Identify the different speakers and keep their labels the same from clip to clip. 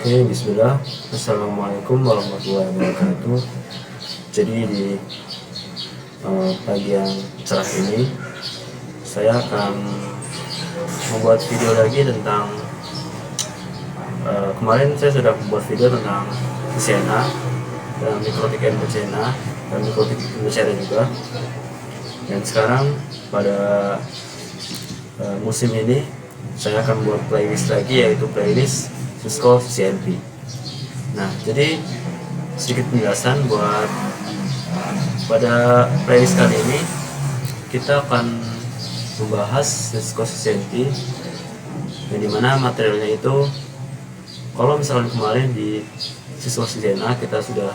Speaker 1: Oke, bismillah. Assalamualaikum warahmatullahi wabarakatuh. Jadi di pagi yang cerah ini, saya akan membuat video lagi tentang kemarin saya sudah membuat video tentang CCNA dan mikrotik NPCNA dan mikrotik NPCNA juga. Dan sekarang pada musim ini saya akan buat playlist lagi, yaitu playlist Cisco CCNP. Nah, jadi sedikit penjelasan buat pada playlist kali ini kita akan membahas Cisco CCNP, yang dimana materialnya itu, kalau misalnya kemarin di Cisco CCNA kita sudah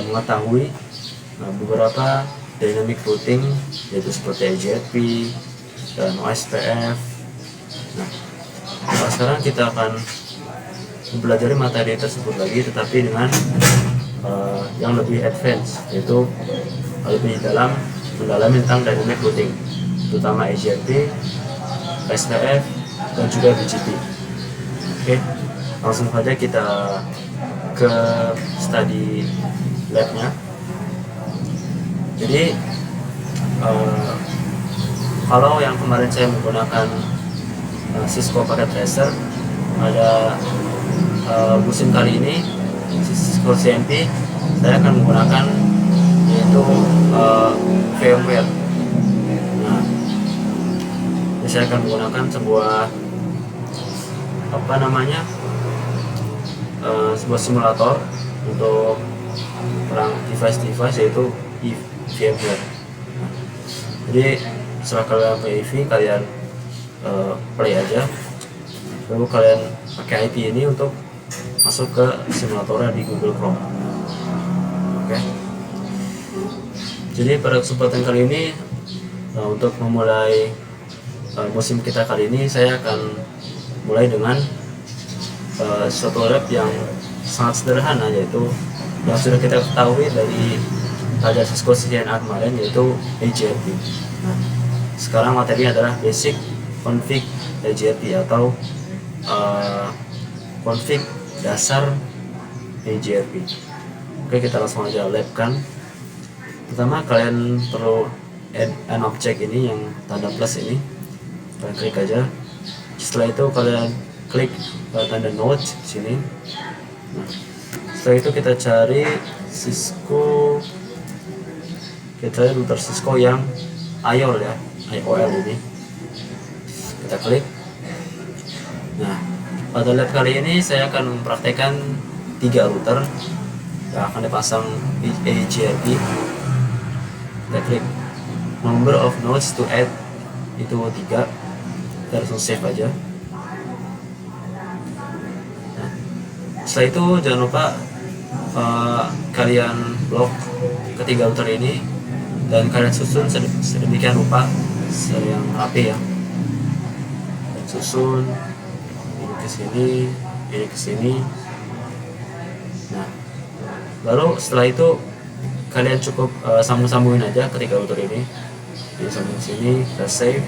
Speaker 1: mengetahui beberapa dynamic routing, yaitu seperti IGRP dan OSPF. Nah, sekarang kita akan mempelajari materi tersebut lagi, tetapi dengan yang lebih advance, yaitu lebih mendalami tentang dynamic routing, terutama IGRP, SPF, dan juga BGP. Oke, langsung saja kita ke study labnya. Jadi kalau yang kemarin saya menggunakan Cisco paket tracer, pada musim kali ini Cisco CCNP saya akan menggunakan yaitu VMware. Nah, saya akan menggunakan sebuah sebuah simulator untuk perang device, yaitu VMware. Nah, jadi setelah kalian PIV, kalian play aja, lalu kalian pakai IP ini untuk masuk ke simulatornya di Google Chrome. Oke. Jadi pada kesempatan kali ini untuk memulai musim kita kali ini, saya akan mulai dengan suatu lab yang sangat sederhana, yaitu yang sudah kita ketahui dari pada Cisco CCNA kemarin, yaitu IGRP. Nah, sekarang materi adalah basic config IGRP atau config dasar IGRP. Oke, kita langsung aja labkan. Pertama, kalian perlu add an object ini yang tanda plus ini, kalian klik aja. Setelah itu kalian klik tanda node sini. Nah, setelah itu kita cari Cisco, kita cari router Cisco yang IOL ya, IOL ini. Kita klik. Nah, pada lab kali ini saya akan mempraktekkan 3 router yang akan dipasang di IGRP. Kita klik number of nodes to add, itu 3. Kita langsung save aja. Nah, setelah itu jangan lupa kalian blok ketiga router ini dan kalian susun sedemikian rupa yang rapi ya. Dan susun ini ke sini. Nah, baru setelah itu kalian cukup sambung-sambungin aja ketiga router ini. Jadi sambung sini, kita save.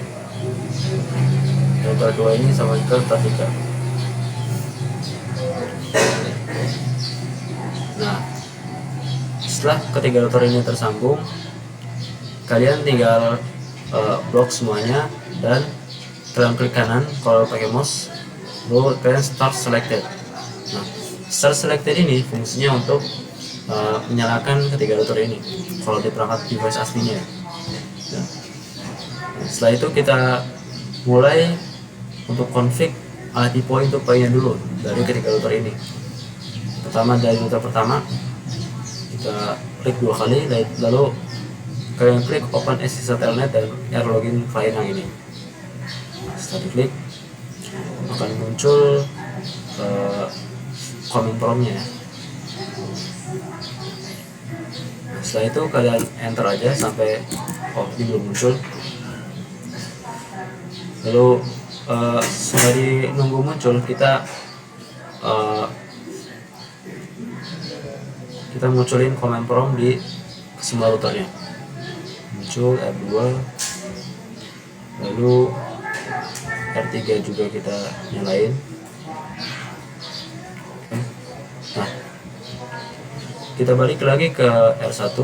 Speaker 1: Router 2 ini sama ke router 3. Nah, setelah ketiga router ini tersambung, kalian tinggal blok semuanya dan kalian klik kanan kalau pakai mouse, lalu kalian start selected. Nah, start selected ini fungsinya untuk menyalakan ketiga router ini kalau di perangkat device aslinya. Nah, setelah itu kita mulai untuk config IP point to point-nya dulu dari ketiga router ini. Pertama, dari router pertama kita klik 2 kali, lalu kalian klik open SSH telnet dan air login client yang ini. Nah, setelah diklik akan muncul command prompt-nya ya. Setelah itu kalian enter aja sampai ini belum muncul. Lalu sembari nunggu muncul, kita munculin command prompt di semua routernya. Muncul R2, lalu R3 juga kita nyalain. kita balik lagi ke R1.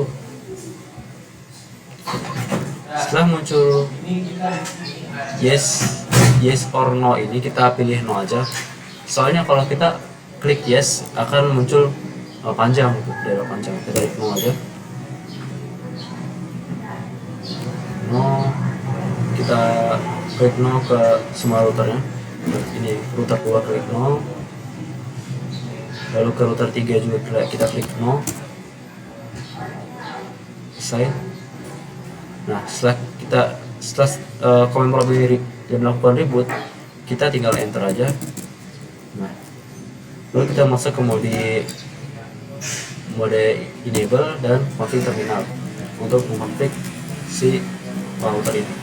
Speaker 1: Setelah muncul yes or no ini, kita pilih no aja, soalnya kalau kita klik yes akan muncul panjang, dialog panjang. Kita klik no aja, no, kita klik no ke semua routernya. Ini router 2 klik no, lalu ke router 3 juga kita klik no, selesai. Nah, setelah command prompt ini dia melakukan reboot, kita tinggal enter aja. Nah, lalu kita masuk ke mode enable dan config terminal untuk mengkonfig si router ini.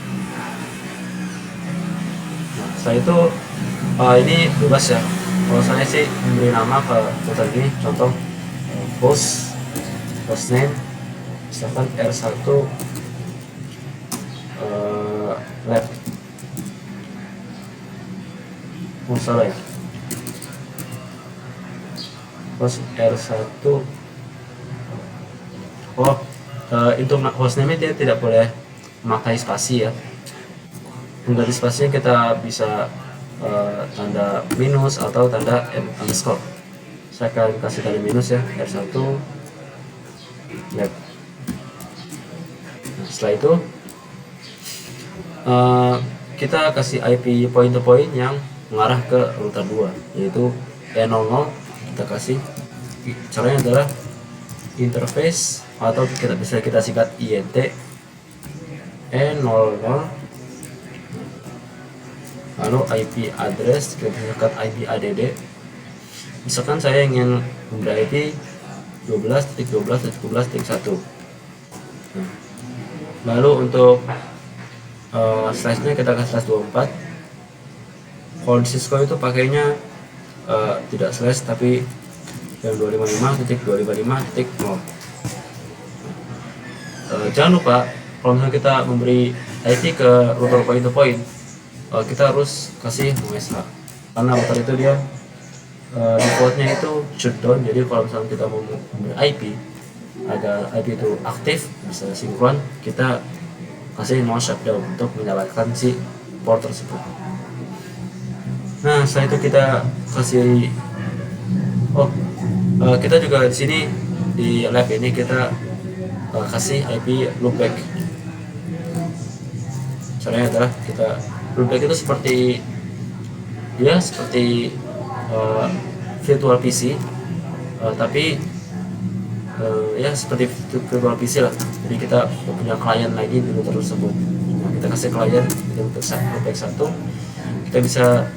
Speaker 1: Nah, setelah itu ini bebas ya. Kalau saya sih memberi nama ke router ini, contoh hostname misalkan R1 lab. Salah ya, host R1. Untuk hostname dia tidak boleh memakai spasi ya. Mengganti spasinya kita bisa tanda minus atau tanda underscore. Saya akan kasih tanda minus ya, R1 lab. Nah, setelah itu kita kasih IP point to point yang mengarah ke router 2, yaitu E00. Kita kasih, caranya adalah interface atau kita singkat INT E00, lalu IP address kita singkat IP add. Misalkan saya ingin memberi IP 12.12.12.1. Lalu untuk slash-nya kita kasih slash 24. Kalau di Cisco itu pakainya tidak slash tapi yang 255.255.0. Jangan lupa kalau misalnya kita memberi IP ke router point to point, kita harus kasih MSH, karena router itu dia defaultnya itu shutdown. Jadi kalau misalnya kita mau memberi IP agar IP itu aktif bisa sinkron, kita kasih no shutdown untuk menyalakan si port tersebut. Nah, setelah itu kita kasih kita juga di sini di lab ini kita kasih IP loopback. Caranya adalah kita loopback itu seperti virtual PC, tapi ya seperti virtual PC lah. Jadi kita punya klien lagi di router tersebut. Nah, kita kasih klien untuk loopback 1, kita bisa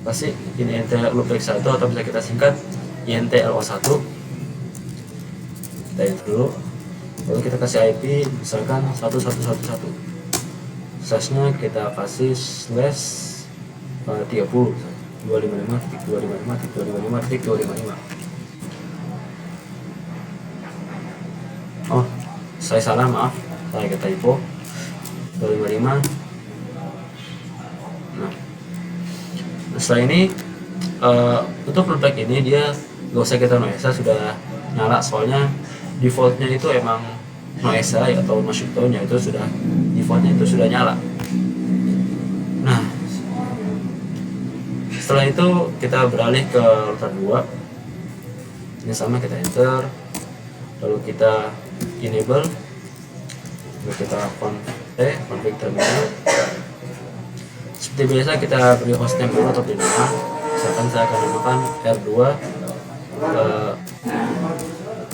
Speaker 1: kasih ini INT loopback 1 atau bisa kita singkat INT LO1. Kita enter dulu, lalu kita kasih IP misalkan 1111. Slash-nya kita kasih slash 30 255.255.255.255. Oh, saya salah, maaf, saya typo 255. Nah, setelah ini untuk loopback ini dia gak usah kita noesa, sudah nyala, soalnya defaultnya itu emang noesa atau no shutdown itu sudah defaultnya itu sudah nyala. Nah, setelah itu kita beralih ke router 2. Ini sama, kita enter, lalu kita enable, lalu kita config terminal. Seperti biasa kita beri hostname dulu atau beri nama. Misalkan saya akan namakan R2.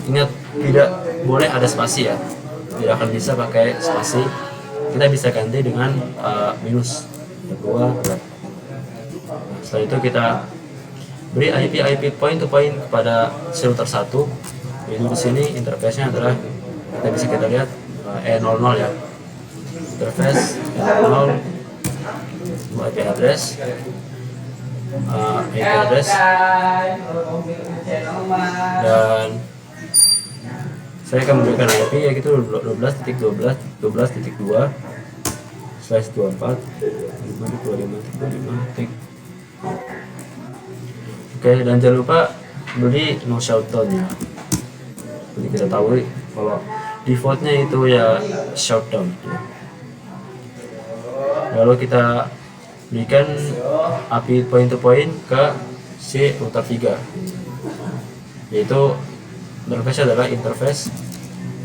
Speaker 1: Ingat, tidak boleh ada spasi ya, tidak akan bisa pakai spasi. Kita bisa ganti dengan minus R2. Nah, setelah itu kita beri IP point to point kepada router 1. Jadi di sini interface-nya adalah kita lihat E00 ya. Interface E00, IP address, dan saya akan memberikan IP yaitu 12.12.12.2/24 5.25.25. Oke, dan jangan lupa beri no shutdown ya. Seperti kita tahu kalau defaultnya itu ya shutdown ya. Lalu kita berikan API point to point ke si router 3, yaitu interface adalah interface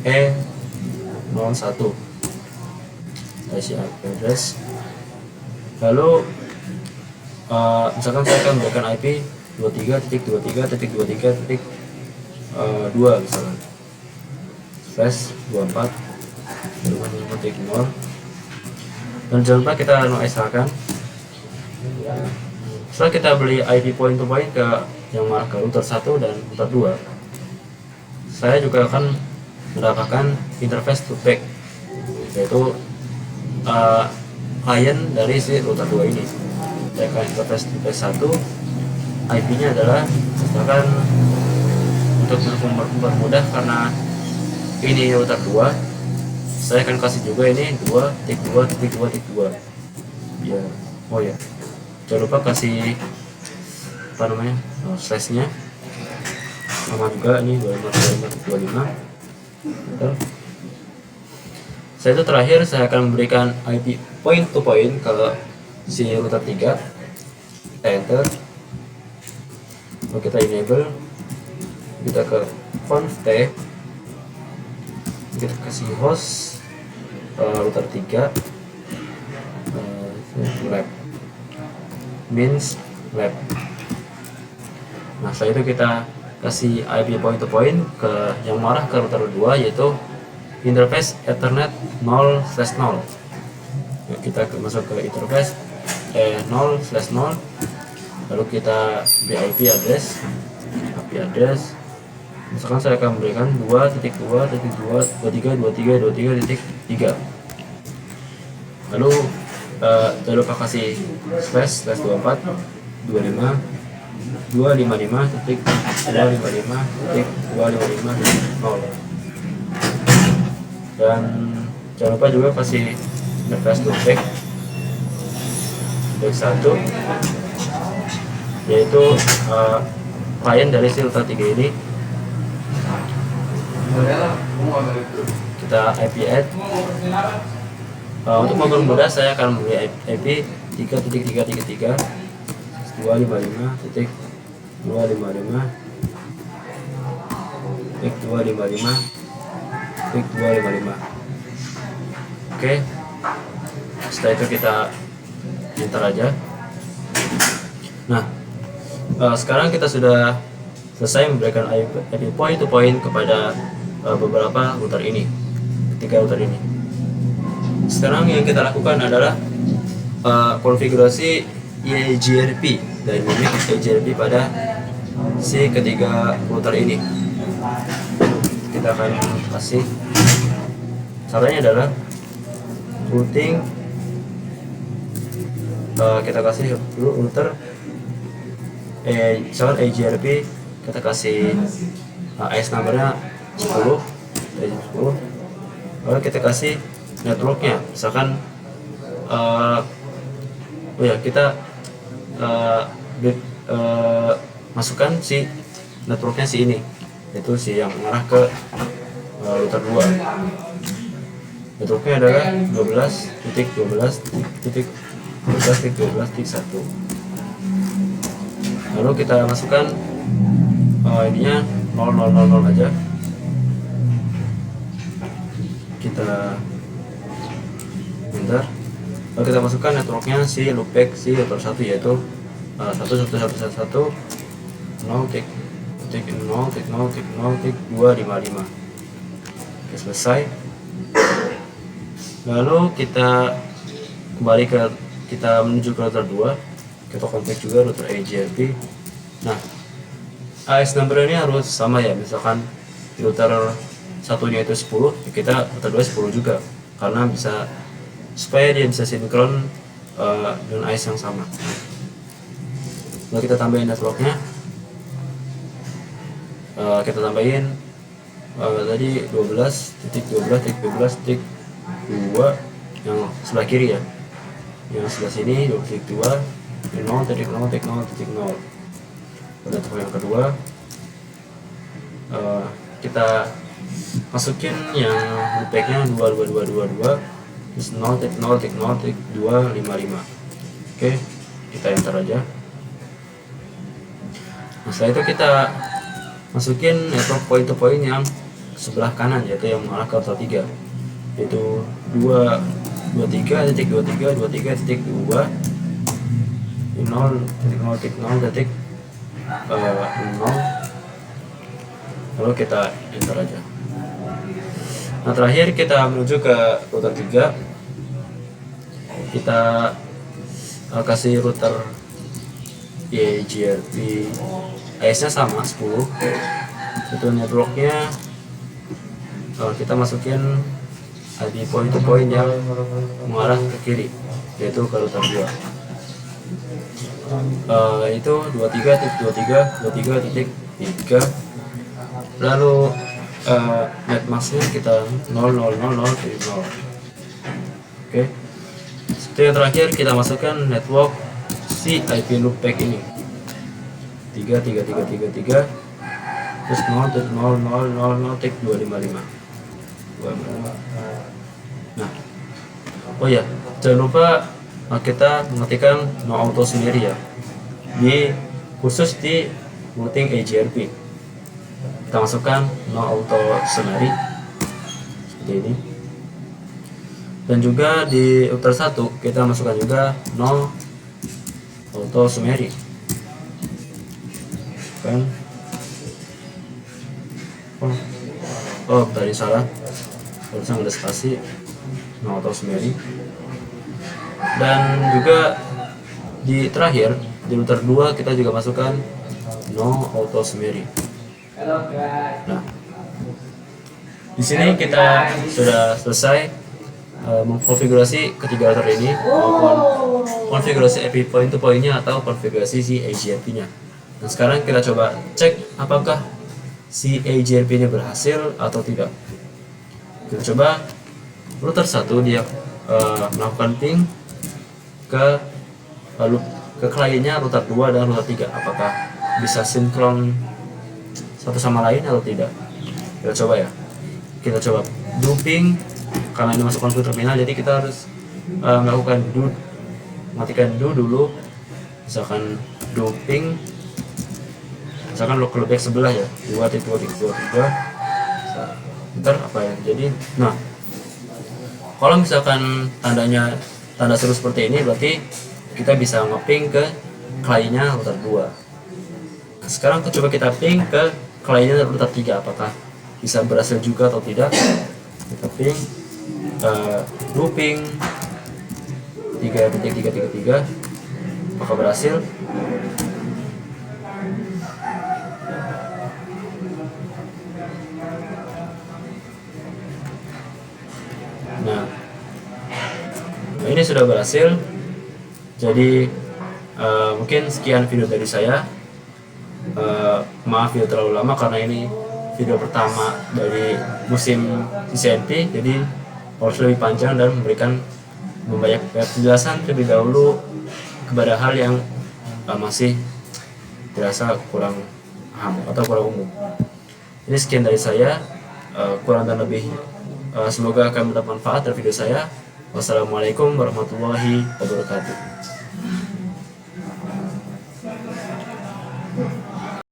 Speaker 1: E01 IC address. Lalu misalkan saya akan memberikan IP 23.23.23.2 misalkan slash 24.0. Dan jangan lupa kita noise-kan. Setelah kita beli IP point to point ke yang marah ke router 1 dan router 2, saya juga akan mendapatkan interface loopback, yaitu klien dari si router 2 ini. Saya akan interface loopback 1, IP nya adalah misalkan untuk mempermudah karena ini router 2, saya akan kasih juga ini 2.2.2.2 ya. Oh ya, jangan lupa kasih apa namanya slashnya sama juga ini 25.25. Betul. Setelah itu terakhir saya akan memberikan IP point to point ke si router 3. Kita enter, lalu kita enable, kita ke conf t, kita kasih host router 3 lab means lab. Nah setelah itu kita kasih IP point to point ke yang marah ke router 2, yaitu interface Ethernet 0/0. Kita masuk ke interface 0/0, lalu kita beri IP address. Misalkan saya akan memberikan 2.2.2.23.23.3. Lalu jangan lupa kasih slash 24 25 255.255.255.0. Dan jangan lupa juga kasih interface loopback 1, yaitu klien dari si router 3 ini. Kita IP add. Untuk mempermudah saya akan memberi IP 3.3.3 255.255.255. Oke, setelah itu kita enter aja. Nah, sekarang kita sudah selesai memberikan IP point to point kepada beberapa router ini, ketiga router ini. Sekarang yang kita lakukan adalah konfigurasi EIGRP dan mimik EIGRP pada si ketiga router ini. Kita akan kasih, caranya adalah routing. Kita kasih dulu router misalkan EIGRP, kita kasih IS numbernya 10, lalu kita kasih networknya, misalkan kita masukkan si networknya si ini, yaitu si yang mengarah ke router 2. Networknya adalah 12.12.12.12.1. Lalu kita masukkan ininya 0.0.0.0 aja. Kita enter. Lalu kita masukkan networknya si loopback si router 1, yaitu 1.1.1.0.0.0.0.255. Oke, selesai. Lalu kita kembali kita menuju ke router 2. Kita config juga router EIGRP. Nah, AS number ini harus sama ya, misalkan di router satunya itu 10, kita router 2 10 juga, karena bisa supaya dia bisa sinkron dengan AS yang sama. Lalu kita tambahin networknya, kita tambahin tadi 12.12.12.2 yang sebelah kiri ya, yang sebelah sini 12.2 0.0.0.0. Pada network yang kedua kita masukin yang loopbacknya 22222, terus 0 tik 0 tik 0 tik 255. Oke, kita enter aja. Nah, setelah itu kita masukin network point to point yang sebelah kanan, yaitu yang mengarah ke router 3, yaitu 223.23.23.2 0.0.0.0, lalu kita enter aja. Nah, terakhir kita menuju ke router 3. Kita kasih router EIGRP IS nya sama 10. Itu networknya kita masukin ID point to point yang mengarah ke kiri, yaitu ke router 2. Itu 23.23.23.3. Lalu net masknya kita 0.0.0.0. Oke. Setelah yang terakhir kita masukkan network si IP loopback ini 3.3.3.3.3, terus 0.0.0.0.255. Nah, oh ya, jangan lupa kita mengetikkan no auto sendiri ya, khusus di routing EIGRP. Kita masukkan no auto sendiri seperti ini, dan juga di router 1 kita masukkan juga no auto summary kan. Tadi salah, harusnya ada spasi, no auto summary. Dan juga di terakhir di router 2 kita juga masukkan no auto summary. Nah, di sini kita sudah selesai mengkonfigurasi ketiga router ini, maupun konfigurasi IP point to point-nya atau konfigurasi si EIGRP-nya. Dan sekarang kita coba cek apakah si EIGRP-nya berhasil atau tidak. Kita coba router 1, dia melakukan ping ke kliennya router 2 dan router 3, apakah bisa sinkron satu sama lain atau tidak. Kita coba ya, kita coba do ping, karena ini masuk konfig terminal, jadi kita harus melakukan matikan do dulu. Misalkan do ping, misalkan loopback sebelah ya, 2.2.2.3. Ntar apa ya, jadi nah kalau misalkan tanda seru seperti ini, berarti kita bisa ngeping ke kliennya router 2. Nah, sekarang coba kita ping ke kliennya router 3, apakah bisa berhasil juga atau tidak. Kita ping looping 3.3.3.3, apakah berhasil. Nah, ini sudah berhasil. Jadi mungkin sekian video dari saya. Maaf video terlalu lama karena ini video pertama dari musim CCNP, jadi harus lebih panjang dan memberikan banyak penjelasan terlebih dahulu kepada hal yang masih dirasa kurang paham atau kurang umum. Ini sekian dari saya, kurang dan lebih semoga akan mendapat manfaat dari video saya. Wassalamualaikum warahmatullahi wabarakatuh.